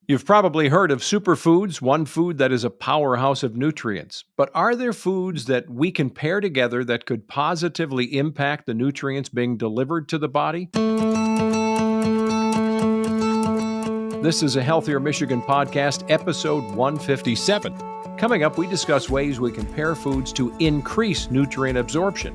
You've probably heard of superfoods, one food that is a powerhouse of nutrients. But are there foods that we can pair together that could positively impact the nutrients being delivered to the body? This is a Healthier Michigan podcast, episode 157. Coming up, we discuss ways we can pair foods to increase nutrient absorption.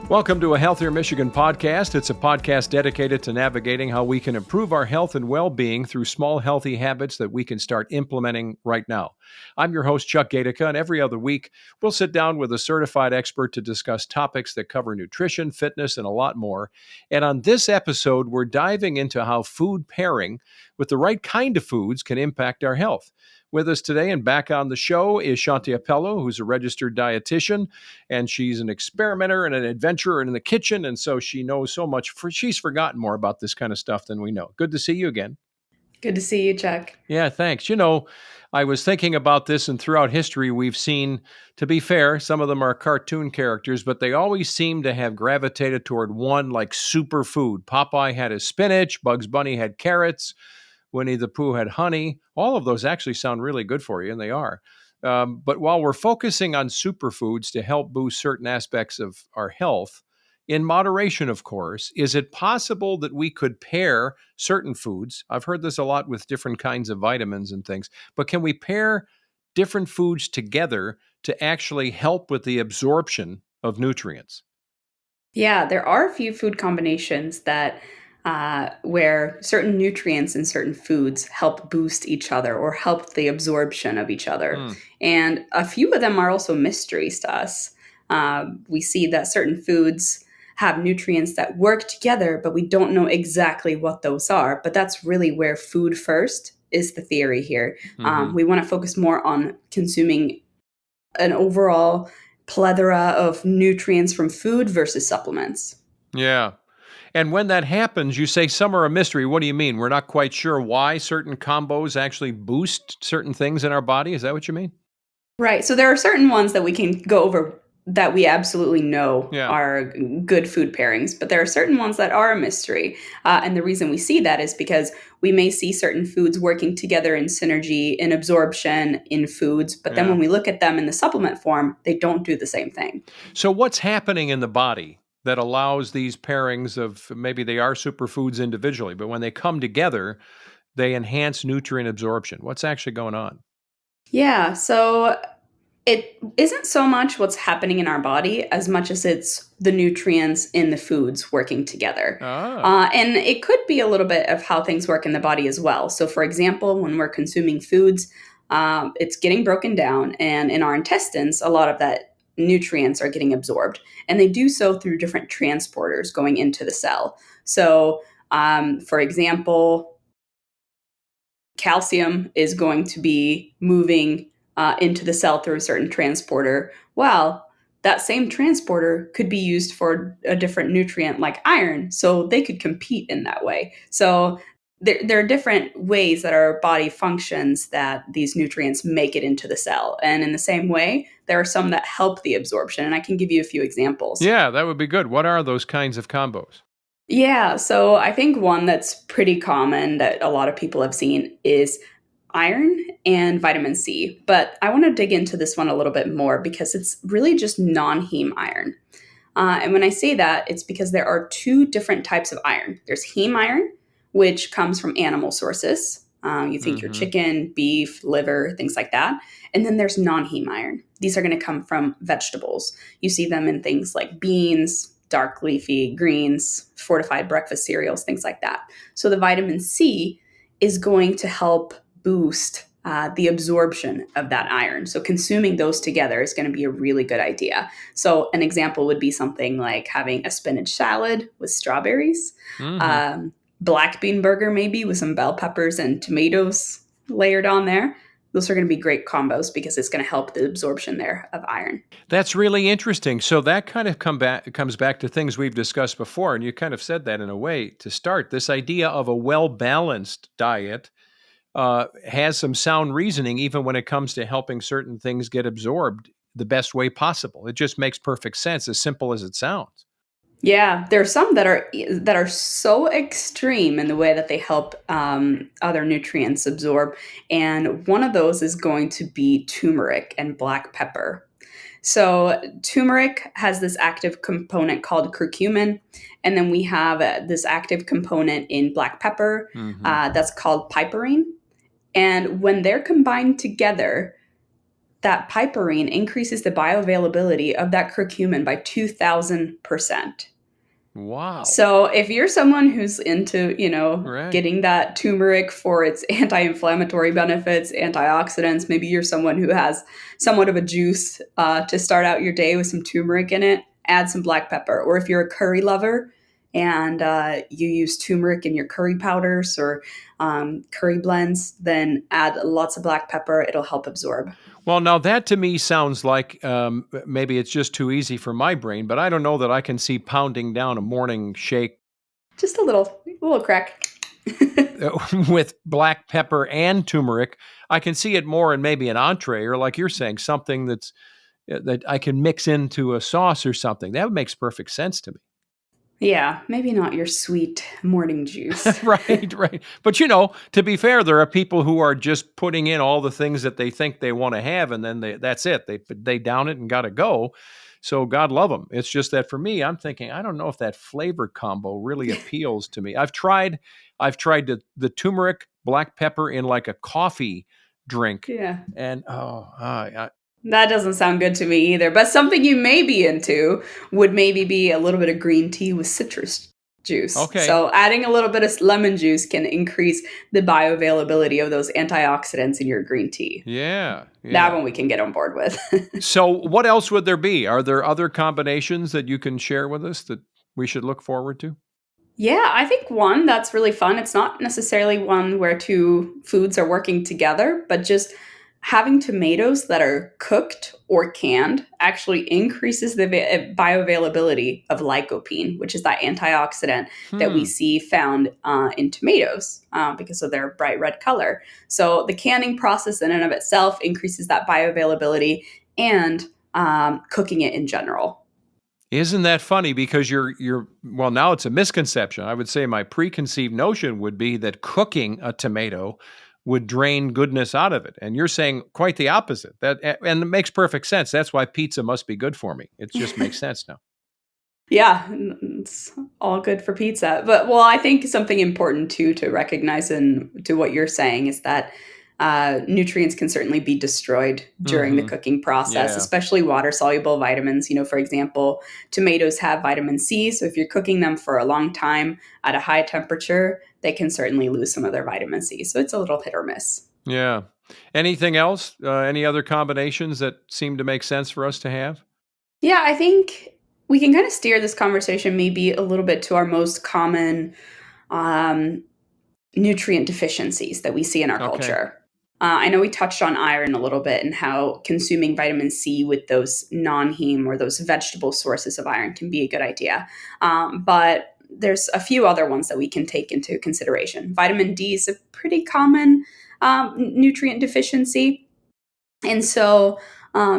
Welcome to a Healthier Michigan podcast. It's a podcast dedicated to navigating how we can improve our health and well-being through small, healthy habits that we can start implementing right now. I'm your host, Chuck Gatica, and every other week, we'll sit down with a certified expert to discuss topics that cover nutrition, fitness, and a lot more. And on this episode, we're diving into how food pairing with the right kind of foods can impact our health. With us today and back on the show is Shanti Appello, who's a registered dietitian, and she's an experimenter and an adventurer in the kitchen, and so she knows so much. She's forgotten more about this kind of stuff than we know. Good to see you again. Good to see you, Chuck. Yeah, thanks. You know, I was thinking about this, and throughout history, we've seen, to be fair, some of them are cartoon characters, but they always seem to have gravitated toward one like superfood. Popeye had his spinach, Bugs Bunny had carrots, Winnie the Pooh had honey. All of those actually sound really good for you, and they are. But while we're focusing on superfoods to help boost certain aspects of our health, in moderation, of course, is it possible that we could pair certain foods? I've heard this a lot with different kinds of vitamins and things, but can we pair different foods together to actually help with the absorption of nutrients? Yeah, there are a few food combinations that where certain nutrients in certain foods help boost each other or help the absorption of each other. And a few of them are also mysteries to us. We see that certain foods have nutrients that work together, but we don't know exactly what those are. But that's really where food first is the theory here. We want to focus more on consuming an overall plethora of nutrients from food versus supplements. Yeah. And when that happens, you say some are a mystery. What do you mean? We're not quite sure why certain combos actually boost certain things in our body? Is that what you mean? Right. So there are certain ones that we can go over that we absolutely know Yeah. are good food pairings, but there are certain ones that are a mystery. And the reason we see that is because we may see certain foods working together in synergy, in absorption, in foods, but then when we look at them in the supplement form, they don't do the same thing. So what's happening in the body that allows these pairings of, maybe they are superfoods individually, but when they come together, they enhance nutrient absorption? What's actually going on? Yeah, so it isn't so much what's happening in our body as much as it's the nutrients in the foods working together. And it could be a little bit of how things work in the body as well. So for example, when we're consuming foods, it's getting broken down, and in our intestines, a lot of that nutrients are getting absorbed, and they do so through different transporters going into the cell. So for example, calcium is going to be moving into the cell through a certain transporter. Well, that same transporter could be used for a different nutrient like iron, so they could compete in that way. So there are different ways that our body functions that these nutrients make it into the cell. And in the same way, there are some that help the absorption. And I can give you a few examples. Yeah, that would be good. What are those kinds of combos? Yeah, so I think one that's pretty common that a lot of people have seen is iron and vitamin C. But I want to dig into this one a little bit more because it's really just non-heme iron. And when I say that, it's because there are two different types of iron. There's heme iron, which comes from animal sources. You think your chicken, beef, liver, things like that. And then there's non-heme iron. These are going to come from vegetables. You see them in things like beans, dark leafy greens, fortified breakfast cereals, things like that. So the vitamin C is going to help boost the absorption of that iron. So consuming those together is going to be a really good idea. So an example would be something like having a spinach salad with strawberries, black bean burger maybe with some bell peppers and tomatoes layered on there. Those are going to be great combos because it's going to help the absorption there of iron. That's really interesting. So that kind of comes back to things we've discussed before, and you kind of said that in a way to start. This idea of a well-balanced diet has some sound reasoning, even when it comes to helping certain things get absorbed the best way possible. It just makes perfect sense, as simple as it sounds. Yeah, there are some that are so extreme in the way that they help other nutrients absorb, and one of those is going to be turmeric and black pepper. So turmeric has this active component called curcumin, and then we have this active component in black pepper Hmm. that's called piperine. And when they're combined together, that piperine increases the bioavailability of that curcumin by 2,000%. Wow. So if you're someone who's into, Right. getting that turmeric for its anti-inflammatory benefits, antioxidants, maybe you're someone who has somewhat of a juice to start out your day with some turmeric in it, add some black pepper. Or if you're a curry lover and you use turmeric in your curry powders or curry blends, then add lots of black pepper. It'll help absorb. Well, now that to me sounds like maybe it's just too easy for my brain, but I don't know that I can see pounding down a morning shake Just a little crack. with black pepper and turmeric. I can see it more in maybe an entree or, like you're saying, something that I can mix into a sauce or something. That makes perfect sense to me. Yeah, maybe not your sweet morning juice. Right, right. But to be fair, there are people who are just putting in all the things that they think they want to have, and then that's it. They down it and got to go. So God love them. It's just that for me, I'm thinking I don't know if that flavor combo really appeals to me. I've tried the turmeric black pepper in like a coffee drink, Yeah. and That doesn't sound good to me either. But something you may be into would maybe be a little bit of green tea with citrus juice. okay, So adding a little bit of lemon juice can increase the bioavailability of those antioxidants in your green tea. yeah, That yeah. one we can get on board with. So, what else would there be? Are there other combinations that you can share with us that we should look forward to? Yeah, I think one that's really fun. It's not necessarily one where two foods are working together, but just having tomatoes that are cooked or canned actually increases the bioavailability of lycopene, which is that antioxidant that we Hmm. see found in tomatoes because of their bright red color. So the canning process in and of itself increases that bioavailability and cooking it in general. Isn't that funny? Because you're well, now it's a misconception. I would say my preconceived notion would be that cooking a tomato would drain goodness out of it, and you're saying quite the opposite. And it makes perfect sense. That's why pizza must be good for me. It just makes sense now. Yeah, it's all good for pizza. But well, I think something important too to recognize and to what you're saying is that nutrients can certainly be destroyed during the Hmm. cooking process, Yeah. especially water soluble vitamins. For example, tomatoes have vitamin C, so if you're cooking them for a long time at a high temperature, they can certainly lose some of their vitamin C. So it's a little hit or miss. Yeah. Anything else? Any other combinations that seem to make sense for us to have? Yeah, I think we can kind of steer this conversation maybe a little bit to our most common um, nutrient deficiencies that we see in our Okay. culture. I know we touched on iron a little bit and how consuming vitamin C with those non heme or those vegetable sources of iron can be a good idea. But there's a few other ones that we can take into consideration. Vitamin D is a pretty common nutrient deficiency. And so,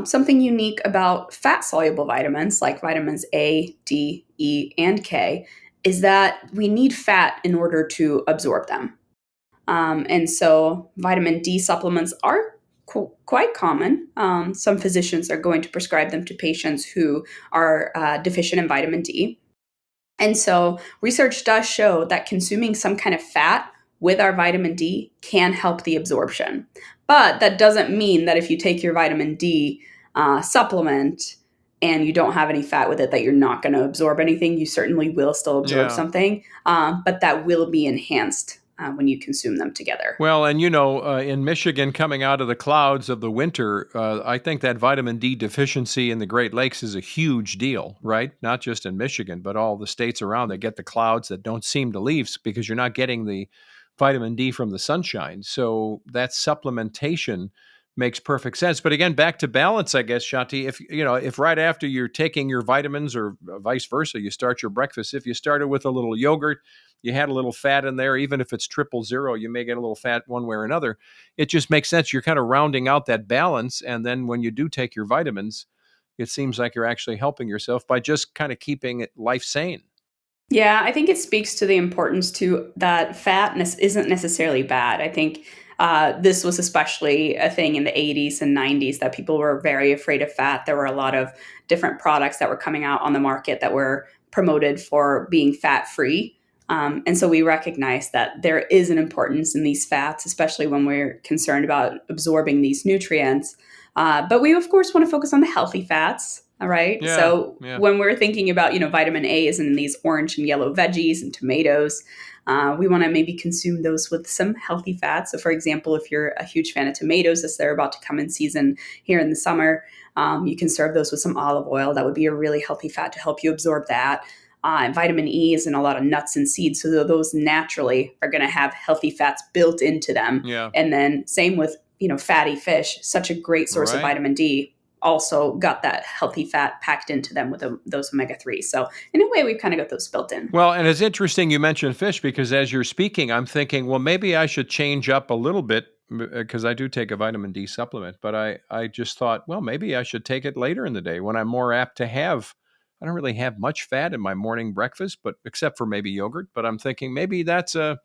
something unique about fat soluble vitamins like vitamins A, D, E, and K is that we need fat in order to absorb them. And so vitamin D supplements are quite common. Some physicians are going to prescribe them to patients who are deficient in vitamin D. And so research does show that consuming some kind of fat with our vitamin D can help the absorption. But that doesn't mean that if you take your vitamin D supplement and you don't have any fat with it, that you're not going to absorb anything. You certainly will still absorb Yeah. something, but that will be enhanced when you consume them together. Well, and in Michigan, coming out of the clouds of the winter, I think that vitamin D deficiency in the Great Lakes is a huge deal, right? Not just in Michigan, but all the states around that get the clouds that don't seem to leave because you're not getting the vitamin D from the sunshine. So that supplementation makes perfect sense. But again, back to balance, I guess, Shanti. If right after you're taking your vitamins or vice versa, you start your breakfast, if you started with a little yogurt, you had a little fat in there, even if it's 000, you may get a little fat one way or another. It just makes sense. You're kind of rounding out that balance. And then when you do take your vitamins, it seems like you're actually helping yourself by just kind of keeping life sane. Yeah, I think it speaks to the importance to that fatness isn't necessarily bad. I think this was especially a thing in the 80s and 90s that people were very afraid of fat. There were a lot of different products that were coming out on the market that were promoted for being fat free. And so we recognize that there is an importance in these fats, especially when we're concerned about absorbing these nutrients. But we, of course, want to focus on the healthy fats. All right. Yeah, So yeah. when we're thinking about, vitamin A is in these orange and yellow veggies and tomatoes, we want to maybe consume those with some healthy fats. So, for example, if you're a huge fan of tomatoes as they're about to come in season here in the summer, you can serve those with some olive oil. That would be a really healthy fat to help you absorb that. And vitamin E is in a lot of nuts and seeds. So those naturally are going to have healthy fats built into them. Yeah. And then same with, fatty fish, such a great source of Right. vitamin D. Also got that healthy fat packed into them with those omega-3s. So in a way, we've kind of got those built in. Well, and it's interesting you mentioned fish because as you're speaking, I'm thinking, well, maybe I should change up a little bit because I do take a vitamin D supplement. But I just thought, well, maybe I should take it later in the day when I'm more apt to have. I don't really have much fat in my morning breakfast, but except for maybe yogurt. But I'm thinking maybe that's I'm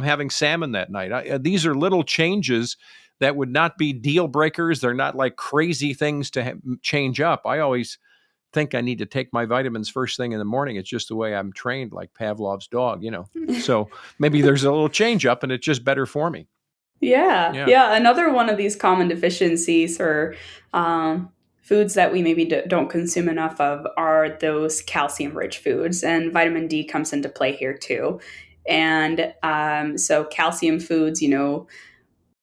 having salmon that night. These are little changes that would not be deal breakers. They're not like crazy things to change up. I always think I need to take my vitamins first thing in the morning. It's just the way I'm trained, like Pavlov's dog. So maybe there's a little change up and it's just better for me. Yeah, Yeah. yeah. Another one of these common deficiencies or foods that we maybe don't consume enough of are those calcium-rich foods, and vitamin D comes into play here too. And so calcium foods,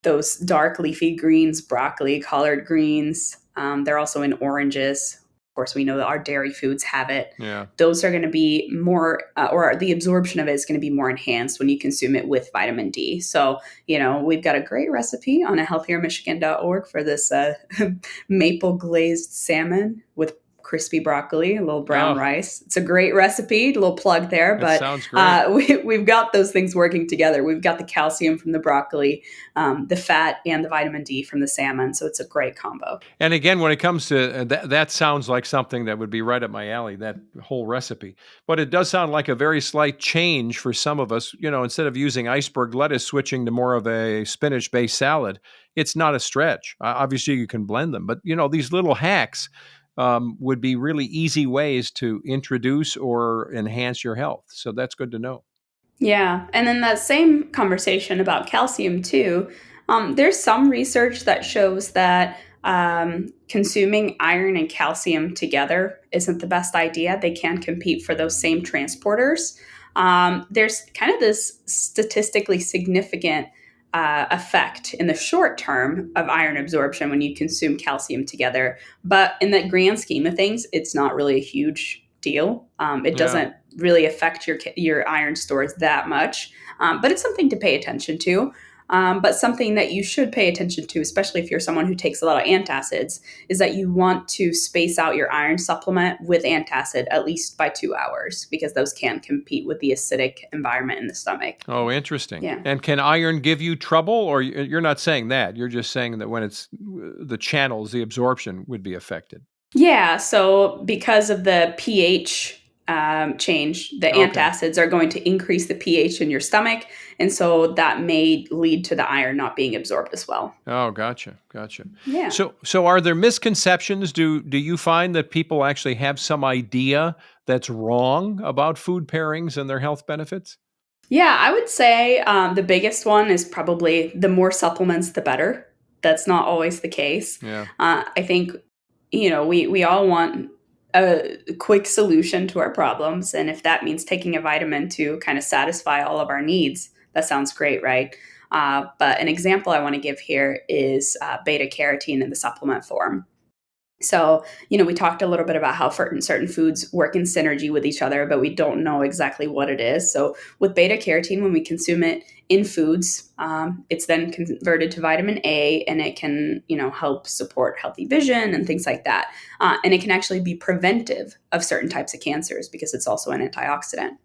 those dark leafy greens, broccoli, collard greens. They're also in oranges. Of course, we know that our dairy foods have it. Yeah. Those are going to be more, or the absorption of it is going to be more enhanced when you consume it with vitamin D. So, we've got a great recipe on a healthiermichigan.org for this maple glazed salmon with crispy broccoli, a little brown Oh, rice. It's a great recipe, a little plug there, that but sounds great. we've got those things working together. We've got the calcium from the broccoli, the fat, and the vitamin D from the salmon. So it's a great combo. And again, when it comes to that sounds like something that would be right up my alley, that whole recipe. But it does sound like a very slight change for some of us. Instead of using iceberg lettuce, switching to more of a spinach-based salad. It's not a stretch. Obviously, you can blend them, but these little hacks would be really easy ways to introduce or enhance your health. So that's good to know. Yeah. And then that same conversation about calcium, too. There's some research that shows that consuming iron and calcium together isn't the best idea. They can compete for those same transporters. There's kind of this statistically significant effect in the short term of iron absorption when you consume calcium together. But in the grand scheme of things, it's not really a huge deal. It Yeah. doesn't really affect your iron stores that much, but it's something to pay attention to. But something that you should pay attention to, especially if you're someone who takes a lot of antacids, is that you want to space out your iron supplement with antacid at least by 2 hours because those can compete with the acidic environment in the stomach. Oh, interesting. Yeah. And can iron give you trouble, or you're not saying that? You're just saying that when it's the channels, the absorption would be affected. Yeah. So because of the pH change, the Okay. antacids are going to increase the pH in your stomach. And so that may lead to the iron not being absorbed as well. Oh, gotcha. Yeah. So are there misconceptions? Do you find that people actually have some idea that's wrong about food pairings and their health benefits? Yeah, I would say the biggest one is probably the more supplements, the better. That's not always the case. Yeah. I think, we all want a quick solution to our problems. And if that means taking a vitamin to kind of satisfy all of our needs, that sounds great, right? But an example I want to give here is beta carotene in the supplement form. So, we talked a little bit about how certain foods work in synergy with each other, but we don't know exactly what it is. So, with beta carotene, when we consume it in foods, it's then converted to vitamin A, and it can, help support healthy vision and things like that. And it can actually be preventive of certain types of cancers because it's also an antioxidant.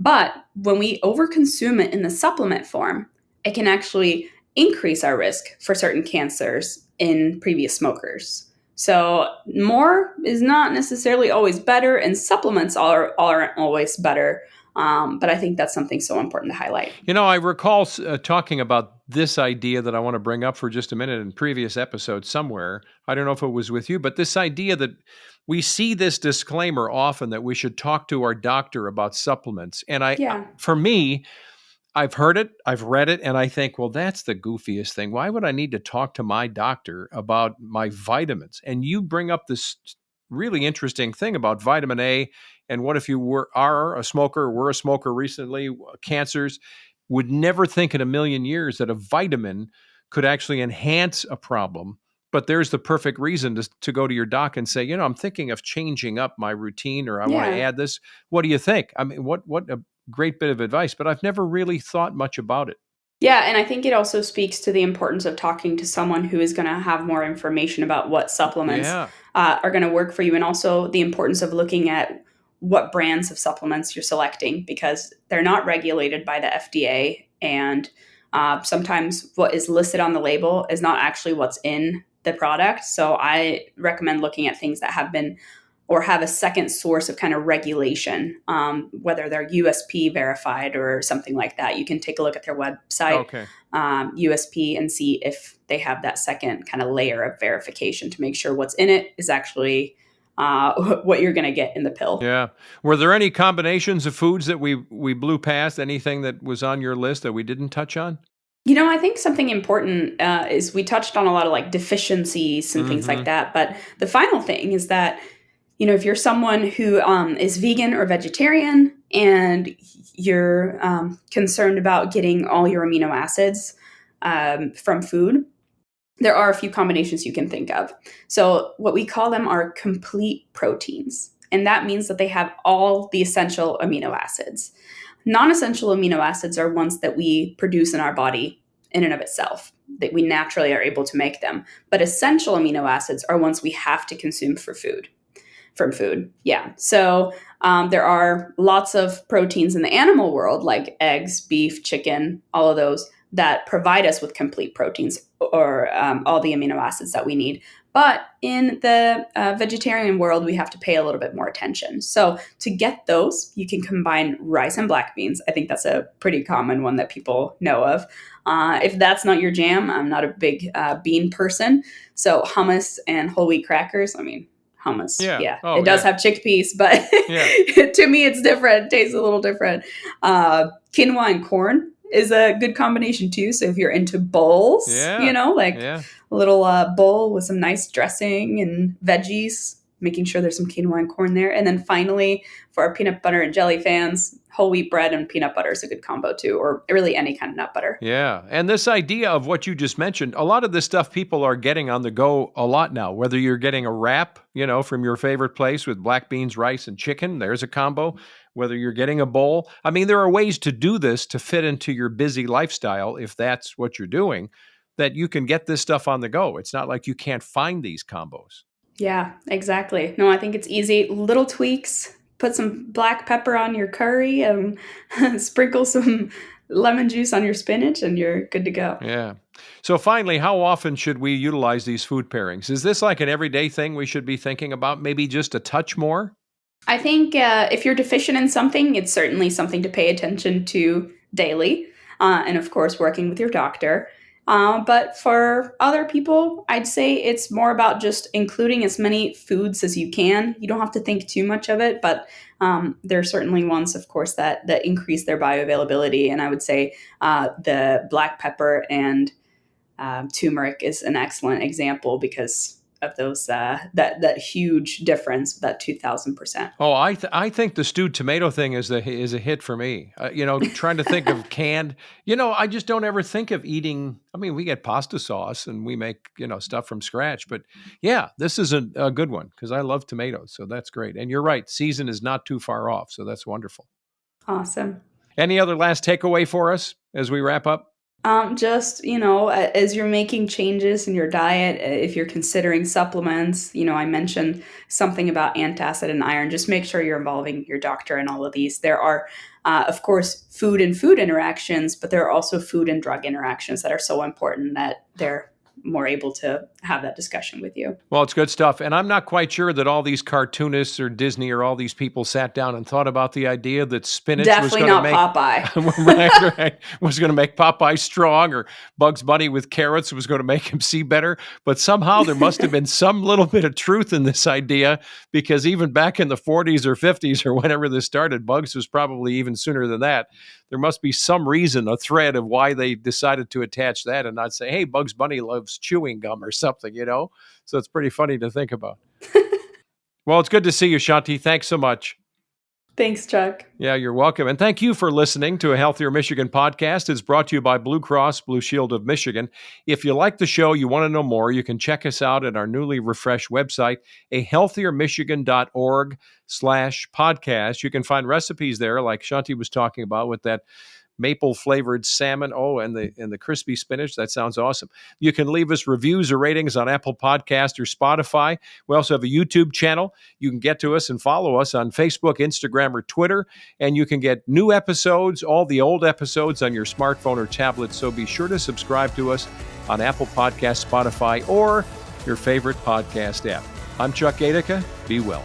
But when we overconsume it in the supplement form, it can actually increase our risk for certain cancers in previous smokers. So more is not necessarily always better, and supplements aren't always better. But I think that's something so important to highlight. I recall talking about this idea that I want to bring up for just a minute in previous episodes somewhere. I don't know if it was with you, but this idea that we see this disclaimer often that we should talk to our doctor about supplements. And Yeah. for me, I've heard it, I've read it, and I think, well, that's the goofiest thing. Why would I need to talk to my doctor about my vitamins? And you bring up this really interesting thing about vitamin A. And what if you are a smoker, were a smoker recently, cancers, would never think in a million years that a vitamin could actually enhance a problem. But there's the perfect reason to go to your doc and say, I'm thinking of changing up my routine, or I want to Yeah. add this. What do you think? I mean, what a great bit of advice, but I've never really thought much about it. Yeah, and I think it also speaks to the importance of talking to someone who is going to have more information about what supplements Yeah. are going to work for you, and also the importance of looking at what brands of supplements you're selecting, because they're not regulated by the FDA, and sometimes what is listed on the label is not actually what's in the product. So I recommend looking at things that have been or have a second source of kind of regulation, whether they're USP verified or something like that. You can take a look at their website, Okay. USP, and see if they have that second kind of layer of verification to make sure what's in it is actually what you're going to get in the pill. Yeah. Were there any combinations of foods that we blew past? Anything that was on your list that we didn't touch on? I think something important is we touched on a lot of like deficiencies and things like that. But the final thing is that if you're someone who is vegan or vegetarian and you're concerned about getting all your amino acids from food, there are a few combinations you can think of. So what we call them are complete proteins. And that means that they have all the essential amino acids. Non-essential amino acids are ones that we produce in our body in and of itself, that we naturally are able to make them. But essential amino acids are ones we have to consume from food. Yeah. So there are lots of proteins in the animal world, like eggs, beef, chicken, all of those that provide us with complete proteins or all the amino acids that we need. But in the vegetarian world, we have to pay a little bit more attention. So to get those, you can combine rice and black beans. I think that's a pretty common one that people know of. If that's not your jam, I'm not a big bean person. So hummus and whole wheat crackers, hummus. Yeah. Oh, it does have chickpeas, but to me, it's different. It tastes a little different. Quinoa and corn is a good combination too. So if you're into bowls, a little bowl with some nice dressing and veggies, making sure there's some quinoa and corn there. And then finally, for our peanut butter and jelly fans, whole wheat bread and peanut butter is a good combo too, or really any kind of nut butter. Yeah. And this idea of what you just mentioned, a lot of this stuff people are getting on the go a lot now, whether you're getting a wrap, from your favorite place with black beans, rice, and chicken, there's a combo. Whether you're getting a bowl. There are ways to do this to fit into your busy lifestyle, if that's what you're doing, that you can get this stuff on the go. It's not like you can't find these combos. Yeah, exactly. No, I think it's easy. Little tweaks. Put some black pepper on your curry and sprinkle some lemon juice on your spinach and you're good to go. Yeah. So finally, how often should we utilize these food pairings? Is this like an everyday thing we should be thinking about? Maybe just a touch more? I think if you're deficient in something, it's certainly something to pay attention to daily. And of course, working with your doctor. But for other people, I'd say it's more about just including as many foods as you can. You don't have to think too much of it, but there are certainly ones, of course, that increase their bioavailability. And I would say the black pepper and turmeric is an excellent example because of those that huge difference, that 2,000%. Oh, I think the stewed tomato thing is a hit for me. Trying to think of canned. I just don't ever think of eating. We get pasta sauce and we make stuff from scratch. But yeah, this is a good one because I love tomatoes, so that's great. And you're right, season is not too far off, so that's wonderful. Awesome. Any other last takeaway for us as we wrap up? Just, as you're making changes in your diet, if you're considering supplements, I mentioned something about antacid and iron. Just make sure you're involving your doctor in all of these. There are, of course, food and food interactions, but there are also food and drug interactions that are so important that they're more able to have that discussion with you. Well, it's good stuff. And I'm not quite sure that all these cartoonists or Disney or all these people sat down and thought about the idea that spinach was Definitely going to not make Popeye. right, was going to make Popeye strong, or Bugs Bunny with carrots was going to make him see better. But somehow there must have been some little bit of truth in this idea, because even back in the 40s or 50s or whenever this started, Bugs was probably even sooner than that. There must be some reason, a thread of why they decided to attach that and not say, hey, Bugs Bunny loves chewing gum or something, So it's pretty funny to think about. Well, it's good to see you, Shanti. Thanks so much. Thanks, Chuck. Yeah, you're welcome. And thank you for listening to A Healthier Michigan podcast. It's brought to you by Blue Cross Blue Shield of Michigan. If you like the show, you want to know more, you can check us out at our newly refreshed website, ahealthiermichigan.org/podcast. You can find recipes there, like Shanti was talking about, with that maple flavored salmon. Oh, and the crispy spinach. That sounds awesome. You can leave us reviews or ratings on Apple Podcast or Spotify. We also have a YouTube channel. You can get to us and follow us on Facebook, Instagram, or Twitter. And you can get new episodes, all the old episodes on your smartphone or tablet. So be sure to subscribe to us on Apple Podcast, Spotify, or your favorite podcast app. I'm Chuck Gatica. Be well.